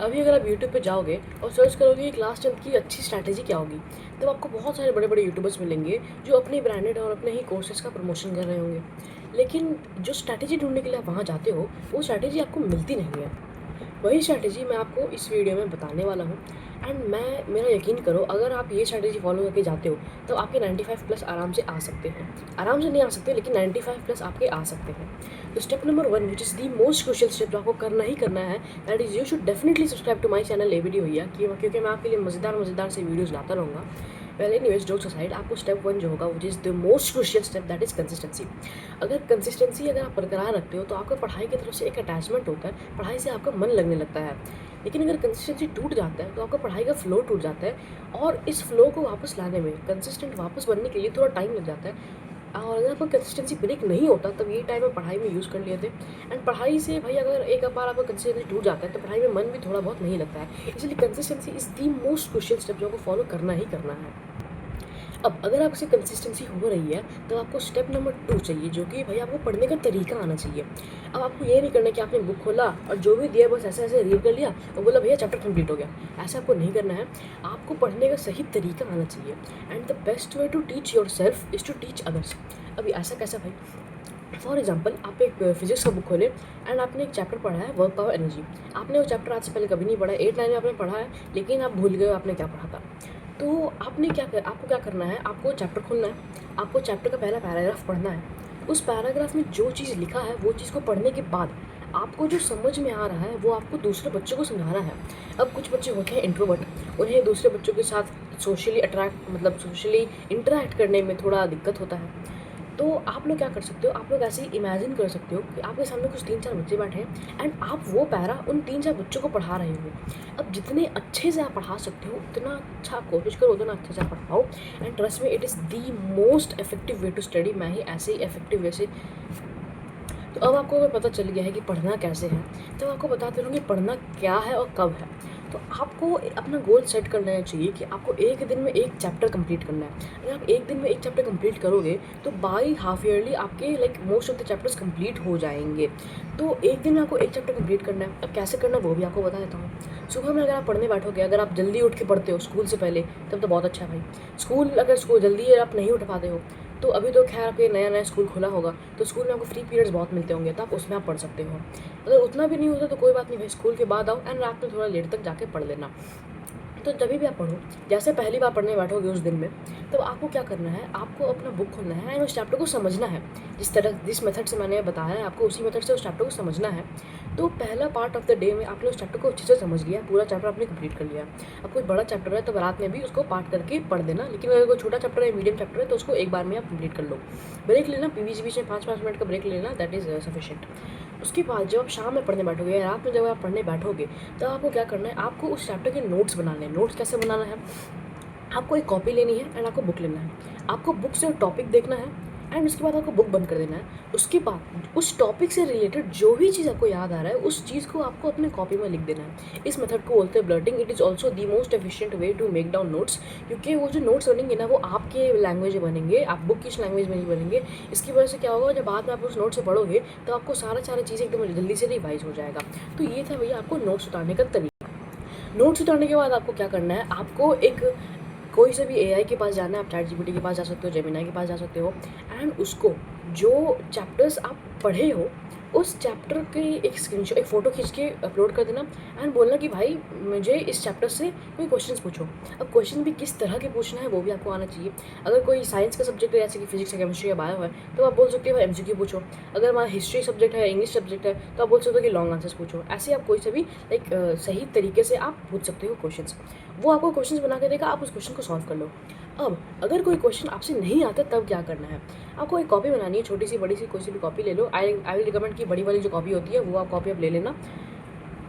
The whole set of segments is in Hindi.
अभी अगर आप यूट्यूब पे जाओगे और सर्च करोगे कि क्लास 10th की अच्छी स्ट्रैटेजी क्या होगी, तब आपको बहुत सारे बड़े बड़े यूट्यूबर्स मिलेंगे जो अपने ब्रांडेड और अपने ही कोर्सेज का प्रमोशन कर रहे होंगे। लेकिन जो स्ट्रैटेजी ढूंढने के लिए आप वहाँ जाते हो, वो स्ट्रैटेजी आपको मिलती नहीं है। वही स्ट्रैटेजी मैं आपको इस वीडियो में बताने वाला हूँ। एंड मैं मेरा यकीन करो, अगर आप ये स्ट्रैटेजी फॉलो करके जाते हो तो आपके 95 प्लस आराम से आ सकते हैं। आराम से नहीं आ सकते, लेकिन 95 प्लस आपके आ सकते हैं। तो step number 1, which is the most crucial step जो आपको करना ही करना है, that is you should definitely subscribe to my channel ABD भैया, क्योंकि मैं आपके लिए मज़ेदार से वीडियोज़ लाता रहूँगा। पहले एनीवेज जोक्स असाइड, आपको स्टेप 1 जो होगा which is the most crucial step, that is consistency. अगर आप बरकरार रखते हो तो आपका पढ़ाई की तरफ से एक अटैचमेंट होता है, पढ़ाई से आपका मन लगने लगता है। लेकिन अगर कंसिस्टेंसी टूट जाता है तो आपका पढ़ाई का फ्लो टूट जाता है, और इस फ्लो को वापस लाने में, कंसिस्टेंट वापस बनने के लिए थोड़ा टाइम लग जाता है। और अगर आपका कंसिस्टेंसी ब्रेक नहीं होता, तब ये टाइम आप पढ़ाई में यूज़ कर लेते हैं। एंड पढ़ाई से भाई, अगर एक बार आपका कंसिस्टेंसी टूट जाता है तो पढ़ाई में मन भी थोड़ा बहुत नहीं लगता है। इसलिए consistency is the most crucial step जो आपको फॉलो करना ही करना है। अब अगर आपसे कंसिस्टेंसी हो रही है तो आपको स्टेप नंबर 2 चाहिए, जो कि भाई आपको पढ़ने का तरीका आना चाहिए। अब आपको ये नहीं करना कि आपने बुक खोला और जो भी दिया बस ऐसे ऐसे रीड कर लिया और बोला भैया चैप्टर कंप्लीट हो गया। ऐसा आपको नहीं करना है। आपको पढ़ने का सही तरीका आना चाहिए। And the best way to teach yourself is to teach others. अभी ऐसा कैसा भाई? फॉर एग्जाम्पल, आप एक फिजिक्स का बुक खोले एंड आपने एक चैप्टर पढ़ा है, वर्क पावर एनर्जी। आपने वो चैप्टर आज से पहले कभी नहीं पढ़ा है, 8 9 में आपने पढ़ा है, लेकिन आप भूल गए आपने क्या पढ़ा था। तो आपको क्या करना है, आपको चैप्टर खोलना है, आपको चैप्टर का पहला पैराग्राफ पढ़ना है। उस पैराग्राफ में जो चीज़ लिखा है वो चीज़ को पढ़ने के बाद आपको जो समझ में आ रहा है वो आपको दूसरे बच्चों को समझाना है। अब कुछ बच्चे होते हैं इंट्रोवर्ट, उन्हें दूसरे बच्चों के साथ सोशली इंटरेक्ट करने में थोड़ा दिक्कत होता है। तो आप लोग क्या कर सकते हो, आप लोग ऐसे ही इमेजिन कर सकते हो कि आपके सामने कुछ 3 4 बच्चे बैठे हैं एंड आप वो पैरा उन 3 4 बच्चों को पढ़ा रहे हो। अब जितने अच्छे से आप पढ़ा सकते हो उतना अच्छा कोशिश करो, उतना अच्छे से आप पढ़ाओ। And trust me, it is the most effective way to study. मैं ही ऐसे ही इफेक्टिव वे से। तो अब आपको अगर पता चल गया है कि पढ़ना कैसे है, तो आपको बताते रहूँगी पढ़ना क्या है और कब है। तो आपको अपना गोल सेट कर लेना चाहिए कि आपको एक दिन में एक चैप्टर कंप्लीट करना है। अगर आप एक दिन में एक चैप्टर कंप्लीट करोगे तो बाई हाफ ईयरली आपके most of the chapters complete हो जाएंगे। तो एक दिन में आपको एक चैप्टर कंप्लीट करना है। अब कैसे करना है वो भी आपको बता देता हूँ। सुबह में अगर आप पढ़ने बैठोगे, अगर आप जल्दी उठ के पढ़ते हो स्कूल से पहले, तब तो बहुत अच्छा है भाई। अगर जल्दी आप नहीं उठ पाते हो, तो अभी तो खैर आपके नया नया स्कूल खुला होगा, तो स्कूल में आपको फ्री पीरियड्स बहुत मिलते होंगे, तो आप उसमें आप पढ़ सकते हो। अगर उतना भी नहीं होता तो कोई बात नहीं भाई, स्कूल के बाद आओ एंड रात में थोड़ा लेट तक जाके पढ़ लेना। तो जब भी आप पढ़ो, जैसे पहली बार पढ़ने बैठोगे उस दिन में, तब आपको क्या करना है, आपको अपना बुक खोलना है एंड उस चैप्टर को समझना है। जिस मेथड से मैंने बताया है आपको, उसी मेथड से उस चैप्टर को समझना है। तो पहला पार्ट ऑफ द डे में आपने उस चैप्टर को अच्छे से समझ लिया, पूरा चैप्टर आपने कंप्लीट कर लिया। अब कोई बड़ा चैप्टर है तो रात में भी उसको पार्ट करके पढ़ देना, लेकिन अगर कोई छोटा चैप्टर है, मीडियम चैप्टर है, तो उसको एक बार में आप कंप्लीट कर लो। ब्रेक लेना, बीच में 5 5 मिनट का ब्रेक लेना, दैट इज़ सफिशिएंट। उसके बाद जब आप शाम में पढ़ने बैठोगे या रात में जब आप पढ़ने बैठोगे, तो आपको क्या करना है, आपको उस चैप्टर के नोट्स बनाने हैं। नोट्स कैसे बनाना है, आपको एक कॉपी लेनी है एंड आपको बुक लेना है। आपको बुक से टॉपिक देखना है एंड उसके बाद आपको बुक बंद कर देना है। उसके बाद उस टॉपिक से रिलेटेड जो भी चीज़ आपको याद आ रहा है, उस चीज़ को आपको अपने कॉपी में लिख देना है। इस मेथड को बोलते हैं blurting. It is also the most efficient way to make down notes, क्योंकि वो जो नोट्स बनेंगे ना, वो आपके लैंग्वेज में बनेंगे, आप बुक की लैंग्वेज में नहीं बनेंगे। इसकी वजह से क्या होगा, जब बाद में आप उस नोट से पढ़ोगे तो आपको सारी चीज़ें एकदम जल्दी से रिवाइज हो जाएगा। तो ये था भैया आपको नोट्स उतारने का तरीका। नोट्स उतारने के बाद आपको क्या करना है, आपको कोई से भी एआई के पास जाना है। आप चैट जीपीटी के पास जा सकते हो, जेमिनाई के पास जा सकते हो एंड उसको जो चैप्टर्स आप पढ़े हो, उस चैप्टर के एक स्क्रीनशॉट, एक फ़ोटो खींच के अपलोड कर देना एंड बोलना कि भाई मुझे इस चैप्टर से कोई क्वेश्चंस पूछो। अब क्वेश्चन भी किस तरह के पूछना है वो भी आपको आना चाहिए। अगर कोई साइंस का सब्जेक्ट है, जैसे कि फिजिक्स या केमिस्ट्री या बायो है, तो आप बोल सकते हो एमसीक्यू पूछो। अगर हमारा हिस्ट्री सब्जेक्ट है, इंग्लिश सब्जेक्ट है, तो आप बोल सकते हो कि लॉन्ग आंसर्स पूछो। ऐसे आप कोई से भी सही तरीके से आप पूछ सकते हो क्वेश्चंस। वो आपको क्वेश्चंस बना के देगा, आप उस क्वेश्चन को सॉल्व कर लो। अब अगर कोई क्वेश्चन आपसे नहीं आता, तब क्या करना है, आपको एक कॉपी बनानी है, छोटी सी बड़ी सी कोई सी भी कॉपी ले लो। आई विल रिकमेंड की बड़ी वाली जो कॉपी होती है वो आप कॉपी आप ले लेना,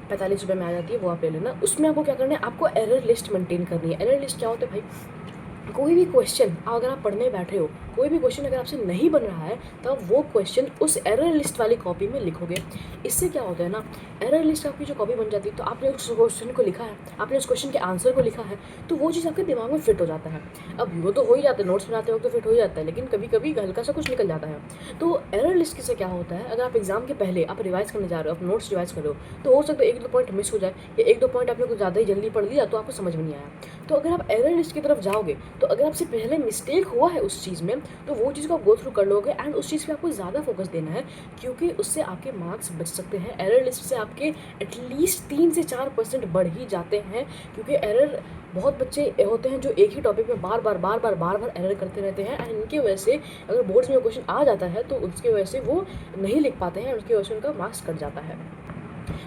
45 रुपये में आ जाती है, वो आप ले लेना। उसमें आपको क्या करना है, आपको एरर लिस्ट मेंटेन करनी है। एरर लिस्ट क्या होता है भाई, कोई भी क्वेश्चन अगर आप पढ़ने बैठे हो, कोई भी क्वेश्चन अगर आपसे नहीं बन रहा है तो आप वो क्वेश्चन उस एरर लिस्ट वाली कॉपी में लिखोगे। इससे क्या होता है ना, एरर लिस्ट आपकी जो कॉपी बन जाती है तो आपने उस क्वेश्चन को लिखा है, आपने उस क्वेश्चन के आंसर को लिखा है, तो वो चीज़ आपके दिमाग में फिट हो जाता है। अब वो तो हो ही जाता है, नोट्स बनाते वक्त तो फिट हो ही जाता है, लेकिन कभी कभी हल्का सा कुछ निकल जाता है। तो एरर लिस्ट से क्या होता है, अगर आप एग्जाम के पहले आप रिवाइज करने जा रहे हो, आप नोट्स रिवाइज कर रहे हो, तो हो सकता है 1-2 पॉइंट मिस हो जाए, या 1-2 पॉइंट आपने कुछ ज़्यादा ही जल्दी पढ़ लिया तो आपको समझ में नहीं आया। तो अगर आप एरर लिस्ट की तरफ जाओगे तो अगर आपसे पहले मिस्टेक हुआ है उस चीज़ में तो वो चीज़ को आप गो थ्रू कर लोगे, एंड उस चीज़ पे आपको ज़्यादा फोकस देना है, क्योंकि उससे आपके मार्क्स बच सकते हैं। एरर लिस्ट से आपके एटलीस्ट 3 से 4% बढ़ ही जाते हैं, क्योंकि एरर बहुत बच्चे होते हैं जो एक ही टॉपिक में बार बार एरर करते रहते हैं, एंड इनकी वजह से अगर बोर्ड्स में क्वेश्चन आ जाता है तो उसकी वजह से वो नहीं लिख पाते हैं, उसकी वजह से उनका मार्क्स कट जाता है।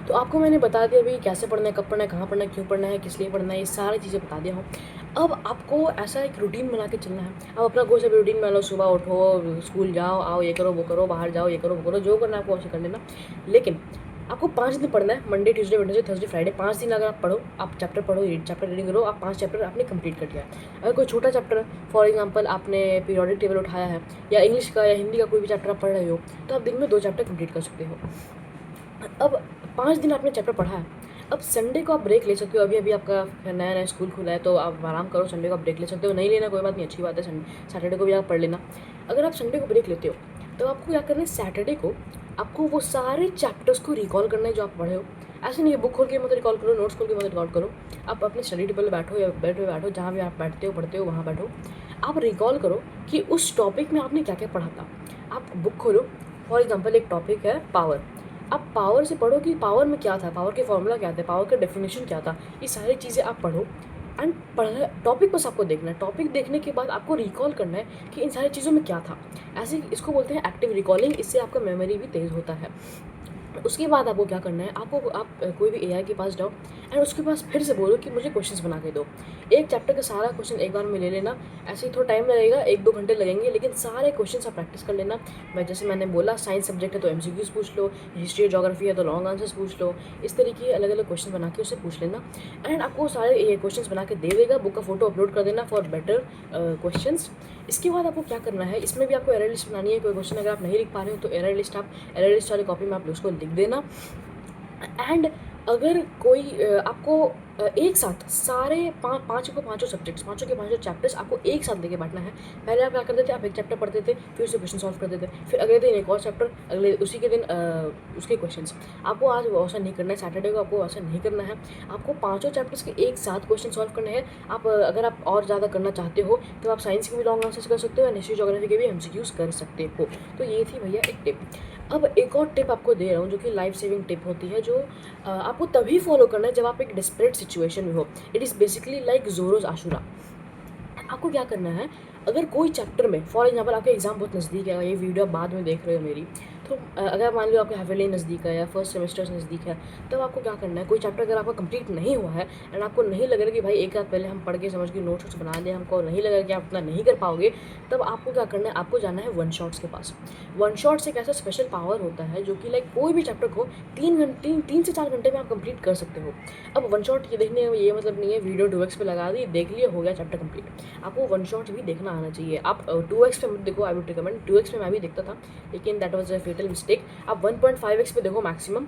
तो आपको मैंने बता दिया भाई कैसे पढ़ना है, कब पढ़ना है, कहाँ पढ़ना है, क्यों पढ़ना है, किस लिए पढ़ना है, ये सारी चीज़ें बता दिया हूँ। अब आपको ऐसा एक रूटीन बना के चलना है। अब अपना कोई सा भी रूटीन बना लो, सुबह उठो, स्कूल जाओ, आओ, ये करो वो करो, बाहर जाओ, ये करो वो करो, जो करना है आपको वैसे कर लेना। लेकिन आपको 5 दिन पढ़ना है, Monday, Tuesday, Wednesday, Thursday, Friday, 5 दिन अगर आप पढ़ो, आप चैप्टर पढ़ो, चैप्टर रीडिंग करो, आप 5 चैप्टर आपने कंप्लीट कर दिया है। अगर कोई छोटा चैप्टर, फॉर एग्जांपल आपने पीरियोडिक टेबल उठाया है, या इंग्लिश का या हिंदी का कोई भी चैप्टर आप पढ़ रहे हो, तो आप दिन में 2 चैप्टर कंप्लीट कर सकते हो। अब 5 दिन आपने चैप्टर पढ़ा है, अब संडे को आप ब्रेक ले सकते हो। अभी आपका नया नया स्कूल खुला है तो आप आराम करो, संडे को आप ब्रेक ले सकते हो, नहीं लेना कोई बात नहीं, अच्छी बात है, सैटरडे को भी आप पढ़ लेना। अगर आप संडे को ब्रेक लेते हो तो आपको क्या करना है, सैटरडे को आपको वो सारे चैप्टर्स को रिकॉल करना है जो आप पढ़े हो। ऐसे नहीं है बुक खोल के मत रिकॉल करो, नोट्स खोल के मत रिकॉल करो, आप अपने स्टडी टेबल पर बैठो या बेड पे बैठो, जहाँ भी आप बैठते हो पढ़ते हो वहाँ बैठो, आप रिकॉल करो कि उस टॉपिक में आपने क्या क्या पढ़ा था। आप बुक खोलो, फॉर एग्जाम्पल एक टॉपिक है पावर, आप पावर से पढ़ो कि पावर में क्या था, पावर के फॉर्मूला क्या थे, पावर का डेफिनेशन क्या था, ये सारी चीज़ें आप पढ़ो। एंड टॉपिक बस आपको देखना है, टॉपिक देखने के बाद आपको रिकॉल करना है कि इन सारी चीज़ों में क्या था। ऐसे इसको बोलते हैं एक्टिव रिकॉलिंग, इससे आपका मेमोरी भी तेज़ होता है। उसके बाद आपको क्या करना है, आप कोई भी एआई के पास जाओ एंड उसके पास फिर से बोलो कि मुझे क्वेश्चंस बना के दो। एक चैप्टर का सारा क्वेश्चन एक बार में ले लेना, ऐसे ही थोड़ा टाइम लगेगा, 1-2 घंटे लगेंगे, लेकिन सारे क्वेश्चंस आप प्रैक्टिस कर लेना। जैसे मैंने बोला, साइंस सब्जेक्ट है तो एमसीक्यूज पूछ लो, हिस्ट्री और ज्योग्राफी है तो लॉन्ग आंसर्स पूछ लो, इस तरीके के अलग अलग क्वेश्चन बना के उससे पूछ लेना, एंड आपको सारे ये क्वेश्चन बना के दे देगा। बुक का फोटो अपलोड कर देना फॉर बेटर क्वेश्चंस। इसके बाद आपको क्या करना है, इसमें भी आपको एरर लिस्ट बनानी है। कोई क्वेश्चन अगर आप नहीं लिख पा रहे हो तो एरर लिस्ट वाली कॉपी में आप उसको लिख देना। एंड अगर कोई आपको एक साथ सारे पाँचों सब्जेक्ट्स, पाँचों के पाँचों चैप्टर्स आपको एक साथ लेके बैठना है। पहले आप क्या करते थे, आप एक चैप्टर पढ़ते थे, फिर उससे क्वेश्चन सॉल्व करते थे, फिर अगले दिन एक और चैप्टर, उसी के दिन उसके क्वेश्चंस। आपको आज ऐसा नहीं करना है, सैटरडे को आपको ऐसा नहीं करना है, आपको पाँचों चैप्टर्स के एक साथ क्वेश्चन सॉल्व करने हैं। आप अगर आप और ज़्यादा करना चाहते हो तो आप साइंस के भी लॉन्ग आंसर्स कर सकते हो, हिस्ट्री ज्योग्राफी के भी एमसीक्यूज कर सकते हो। तो ये थी भैया एक टिप। अब एक और टिप आपको दे रहा हूँ जो कि लाइफ सेविंग टिप होती है, जो आपको तभी फॉलो करना है जब आप एक डिस्परेट सिचुएशन में हो। It is basically like Zoro's Asura. आपको क्या करना है, अगर कोई चैप्टर में, फॉर एग्जांपल आपका एग्जाम बहुत नज़दीक है, ये वीडियो आप बाद में देख रहे हो मेरी, तो अगर मान लो आपका हाफ ईयरली नज़दीक है या फर्स्ट सेमेस्टर नज़दीक है, तब आपको क्या करना है, कोई चैप्टर अगर आपका कंप्लीट नहीं हुआ है एंड आपको नहीं लग रहा कि भाई एक रात पहले हम पढ़ के समझ के नोट्स बना लिया, हमको नहीं लग रहा कि आप उतना नहीं कर पाओगे, तब आपको क्या करना है, आपको जाना है वन शॉट्स के पास। वन शॉट्स एक ऐसा स्पेशल पावर होता है जो कि लाइक कोई भी चैप्टर को 3 से 4 घंटे में आप कंप्लीट कर सकते हो। अब वन शॉट ये देखने ये मतलब नहीं है वीडियो 2x पे लगा दी, देख लिया, हो गया चैप्टर कंप्लीट। आपको वन शॉट भी देखना आना चाहिए। आप 2x पे मत देखो, आई वुड रिकमेंड 2x पे मैं भी देखता था, लेकिन that was a fatal mistake. आप 1.5x पे देखो मैक्सिमम।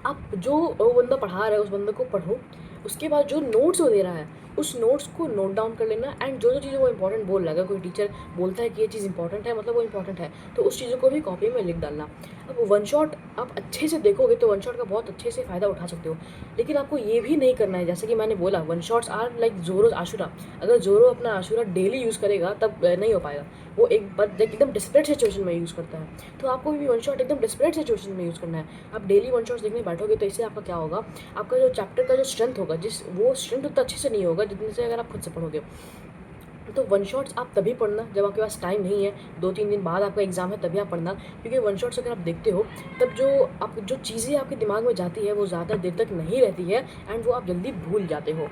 आप जो वो बंदा पढ़ा रहा है उस बंदे को पढ़ो, उसके बाद जो नोट्स वो दे रहा है उस नोट्स को नोट डाउन कर लेना, एंड जो चीज़ें वो इंपॉर्टेंट बोल रहा है, अगर कोई टीचर बोलता है कि ये चीज़ इंपॉर्टेंट है मतलब वो इंपॉर्टेंट है, तो उस चीज़ों को भी कॉपी में लिख डालना। अब वन शॉट आप अच्छे से देखोगे तो वन शॉट का बहुत अच्छे से फ़ायदा उठा सकते हो, लेकिन आपको ये भी नहीं करना है, जैसे कि मैंने बोला one shots are like Zoro's Asura. अगर ज़ोरो अपना आशुरा डेली यूज़ करेगा तब नहीं हो पाएगा, वो एक बार एकदम डिस्परेट सिचुएशन में यूज़ करता है, तो आपको भी वन शॉट एकदम डिस्परेट सिचुएशन में यूज़ करना है। आप डेली वन शॉट्स देखने बैठोगे तो इससे आपका क्या होगा, आपका जो चैप्टर का जो स्ट्रेंथ होगा, वो स्ट्रेंथ उतना अच्छे से नहीं होगा जितने से अगर आप खुद से पढ़ोगे। तो वन शॉट्स आप तभी पढ़ना जब आपके पास टाइम नहीं है, 2-3 दिन बाद आपका एग्जाम है तभी आप पढ़ना, क्योंकि वन शॉट्स अगर आप देखते हो तब जो चीज़ें आपके दिमाग में जाती है वो ज़्यादा देर तक नहीं रहती है, एंड वो आप जल्दी भूल जाते हो।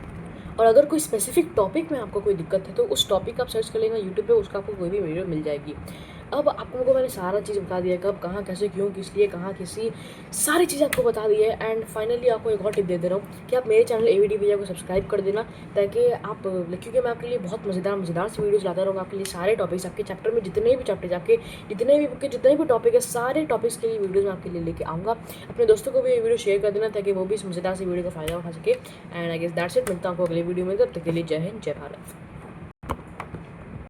और अगर कोई स्पेसिफिक टॉपिक में आपको कोई दिक्कत है तो उस टॉपिक आप सर्च कर लेना यूट्यूब पे, उसका आपको कोई भी वीडियो मिल जाएगी। अब आपको मैंने सारा चीज़ बता दिया है, कब, कहाँ, कैसे, क्यों, किस लिए, कहाँ, किसी, सारी चीज़ें आपको बता दी है। एंड फाइनली आपको एक और टिप दे रहा हूँ कि आप मेरे चैनल एवीडी भैया को सब्सक्राइब कर देना, ताकि आप, क्योंकि मैं आपके लिए बहुत मज़ेदार से वीडियोज़ लाता रहूँगा, आपके लिए सारे टॉपिक्स, आपके चैप्टर में जितने भी चैप्टर्स, आपके जितने भी टॉपिक है, सारे टॉपिक्स के लिए वीडियोज़ मैं आपके लिए लेके आऊँगा। अपने दोस्तों को भी ये वीडियो शेयर कर देना, ताकि वो भी इस मज़ेदार सी वीडियो का फ़ायदा उठा सके। And I guess that's it. मिलता हूँ आपको अगले वीडियो में, तब तक के लिए जय हिंद, जय भारत।